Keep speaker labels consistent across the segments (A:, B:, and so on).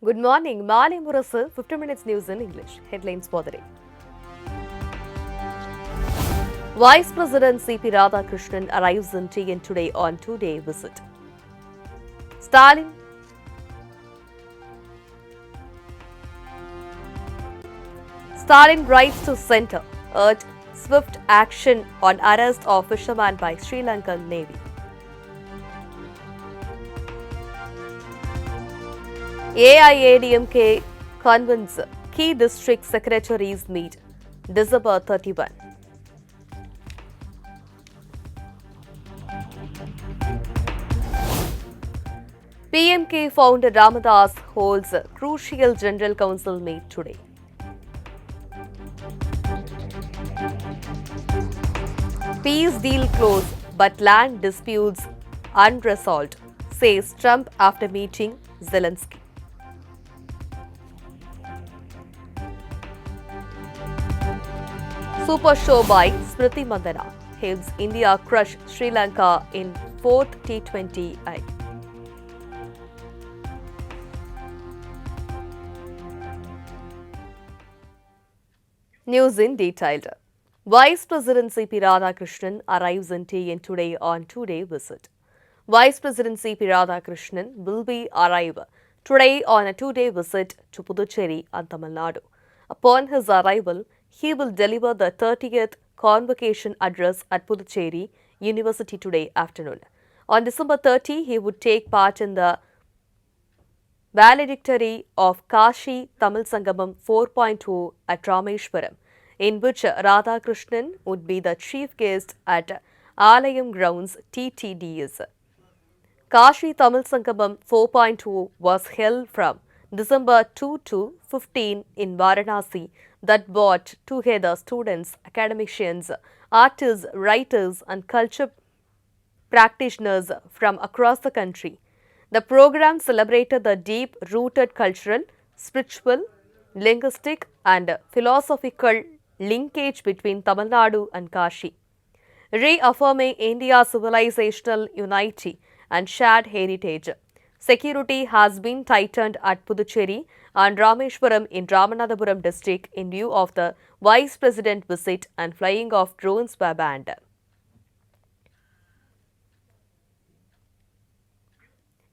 A: Good morning. Malai Murasu, 15 minutes news in English. Headlines for the day. Vice President C.P. Radhakrishnan arrives in TN today on two-day visit. Stalin writes to centre, urged swift action on arrest of fisherman by Sri Lankan Navy. AIADMK convenes key district secretaries meet December 31. PMK founder Ramadas holds a crucial General Council meet today. Peace deal closed, but land disputes unresolved, says Trump after meeting Zelensky. Super show by Smriti Mandana helps India crush Sri Lanka in 4th T20I. News in detail. Vice President C.P. Radhakrishnan arrives in TN today on two-day visit. Vice President C.P. Radhakrishnan will be arrive today on a two-day visit to Puducherry and Tamil Nadu. Upon his arrival, he will deliver the 30th convocation address at Puducherry University today afternoon. On December 30, he would take part in the valedictory of Kashi Tamil Sangamam 4.0 at Rameshwaram, in which Radhakrishnan would be the chief guest at Alayam Grounds TTDS. Kashi Tamil Sangamam 4.0 was held from December 2 to 15 in Varanasi that brought together students, academicians, artists, writers and culture practitioners from across the country. The program celebrated the deep-rooted cultural, spiritual, linguistic and philosophical linkage between Tamil Nadu and Kashi, reaffirming India's civilizational unity and shared heritage. Security has been tightened at Puducherry and Rameshwaram in Ramanathapuram district in view of the Vice President visit and flying of drones by band.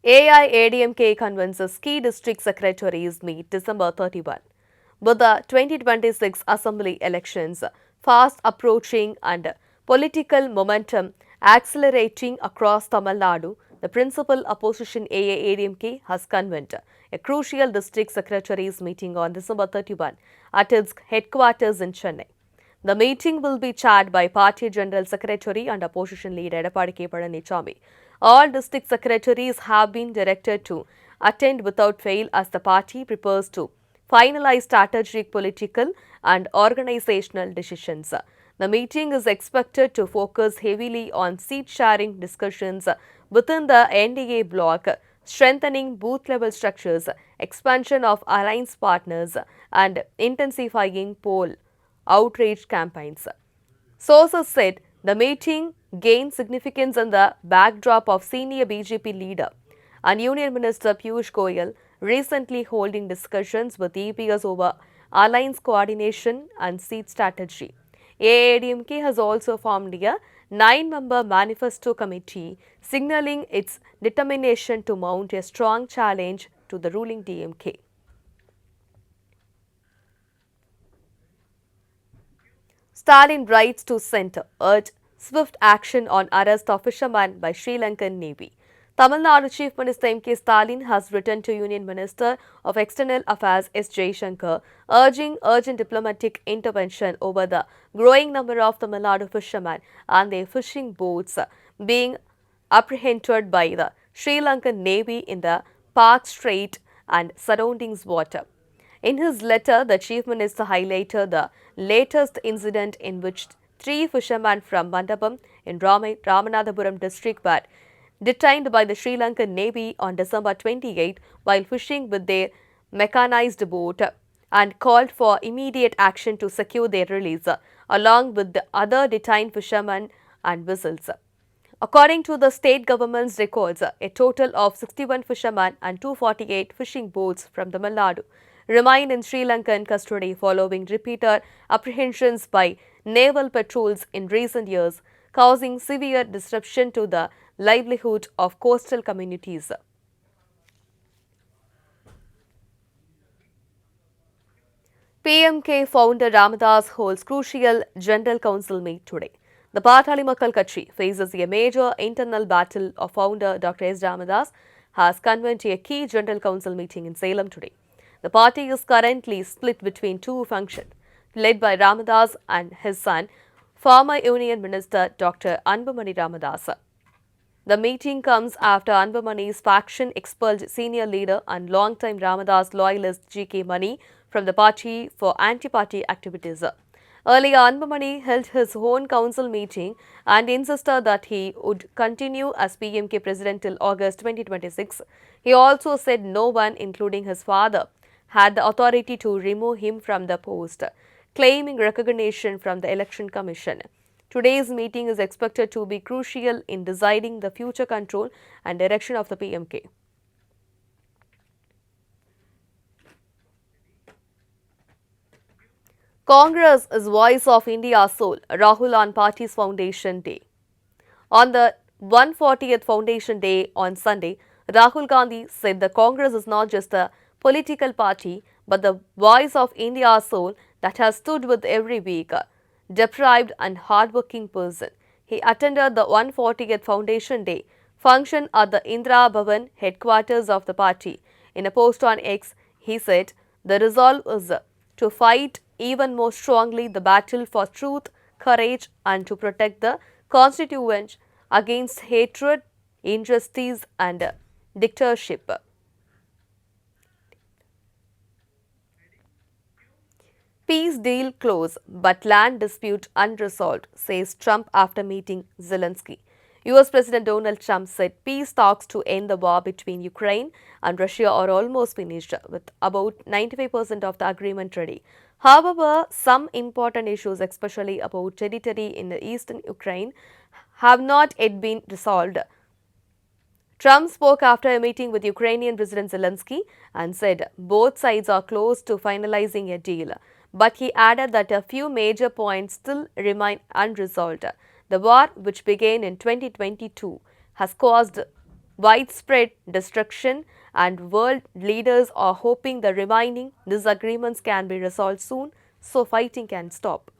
A: AIADMK convenes key district secretaries meet December 31. With the 2026 Assembly elections fast approaching and political momentum accelerating across Tamil Nadu, the principal opposition AIADMK has convened a crucial district secretaries meeting on December 31 at its headquarters in Chennai. The meeting will be chaired by Party General Secretary and Opposition Leader Edappadi K. Palanichami. All district secretaries have been directed to attend without fail as the party prepares to finalize strategic political and organizational decisions. The meeting is expected to focus heavily on seat-sharing discussions within the NDA bloc, strengthening booth-level structures, expansion of alliance partners, and intensifying poll outreach campaigns. Sources said the meeting gained significance in the backdrop of senior BJP leader and Union Minister Piyush Goyal recently holding discussions with EPS over alliance coordination and seat strategy. AIADMK has also formed a 9-member manifesto committee signalling its determination to mount a strong challenge to the ruling DMK. Stalin writes to centre, urged swift action on arrest of fisherman by Sri Lankan Navy. Tamil Nadu Chief Minister M.K. Stalin has written to Union Minister of External Affairs S. Jaishankar, urging urgent diplomatic intervention over the growing number of Tamil Nadu fishermen and their fishing boats being apprehended by the Sri Lankan Navy in the Park Strait and surroundings water. In his letter, the Chief Minister highlighted the latest incident in which 3 fishermen from Mandapam in Ramanathapuram district were detained by the Sri Lankan Navy on December 28 while fishing with their mechanized boat and called for immediate action to secure their release, along with the other detained fishermen and vessels. According to the state government's records, a total of 61 fishermen and 248 fishing boats from Tamil Nadu remain in Sri Lankan custody following repeated apprehensions by naval patrols in recent years, causing severe disruption to the livelihood of coastal communities. PMK founder Ramadas holds crucial General Council meet today. The Patali Makkal Kachi faces a major internal battle of founder Dr. S. Ramadas has convened a key General Council meeting in Salem today. The party is currently split between two factions, led by Ramadas and his son, former Union Minister Dr. Anbumani Ramadas. The meeting comes after Anbumani's faction expelled senior leader and longtime Ramadas loyalist G.K. Mani from the party for anti-party activities. Earlier, Anbumani held his own council meeting and insisted that he would continue as PMK president till August 2026. He also said no one, including his father, had the authority to remove him from the post, claiming recognition from the Election Commission. Today's meeting is expected to be crucial in deciding the future control and direction of the PMK. Congress is voice of India's soul, Rahul on party's foundation day. On the 140th Foundation Day on Sunday, Rahul Gandhi said the Congress is not just a political party but the voice of India's soul that has stood with every weak, deprived and hardworking person. He attended the 140th Foundation Day function at the Indira Bhavan headquarters of the party. In a post on X, he said, "The resolve is to fight even more strongly the battle for truth, courage and to protect the constituents against hatred, injustice and dictatorship." Peace deal close, but land dispute unresolved, says Trump after meeting Zelensky. US President Donald Trump said peace talks to end the war between Ukraine and Russia are almost finished, with about 95% of the agreement ready. However, some important issues, especially about territory in the eastern Ukraine, have not yet been resolved. Trump spoke after a meeting with Ukrainian President Zelensky and said both sides are close to finalizing a deal. But he added that a few major points still remain unresolved. The war, which began in 2022, has caused widespread destruction, and world leaders are hoping the remaining disagreements can be resolved soon so fighting can stop.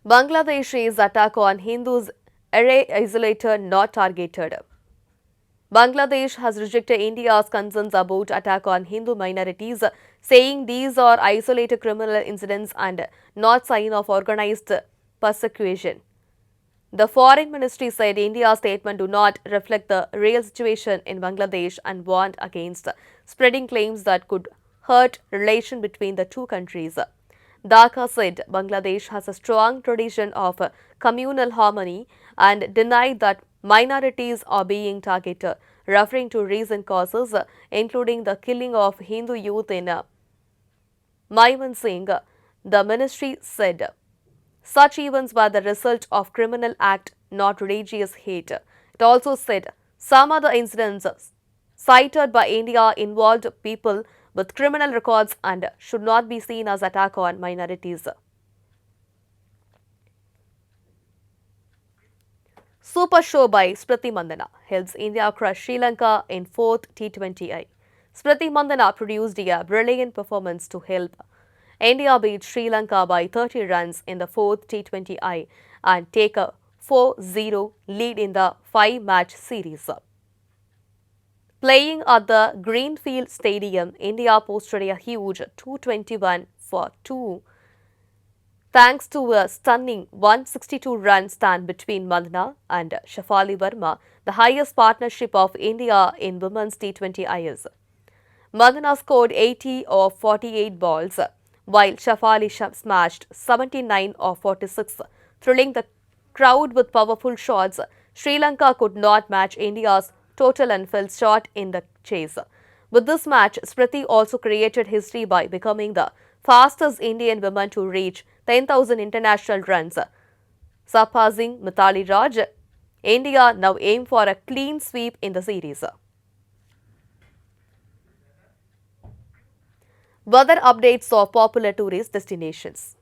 A: Bangladesh's attack on Hindus isolated, not targeted. Bangladesh has rejected India's concerns about attack on Hindu minorities, saying these are isolated criminal incidents and not sign of organized persecution. The Foreign Ministry said India's statement do not reflect the real situation in Bangladesh and warned against spreading claims that could hurt relation between the two countries. Dhaka said Bangladesh has a strong tradition of communal harmony and denied that minorities are being targeted, referring to recent causes, including the killing of Hindu youth in Singh. The ministry said such events were the result of criminal act, not religious hate. It also said some other incidents cited by India involved people with criminal records and should not be seen as attack on minorities. Super show by Smriti Mandhana helps India crush Sri Lanka in 4th T20I. Smriti Mandhana produced a brilliant performance to help India beat Sri Lanka by 30 runs in the 4th T20I and take a 4-0 lead in the 5-match series. Playing at the Greenfield Stadium, India posted a huge 221 for 2 thanks to a stunning 162-run stand between Mandhana and Shafali Verma, the highest partnership of India in women's T20Is. Mandhana scored 80 of 48 balls, while Shafali smashed 79 of 46, thrilling the crowd with powerful shots. Sri Lanka could not match India's total and fell short in the chase. With this match, Smriti also created history by becoming the fastest Indian woman to reach 10,000 international runs, surpassing Mithali Raj. India now aim for a clean sweep in the series. Weather updates of popular tourist destinations.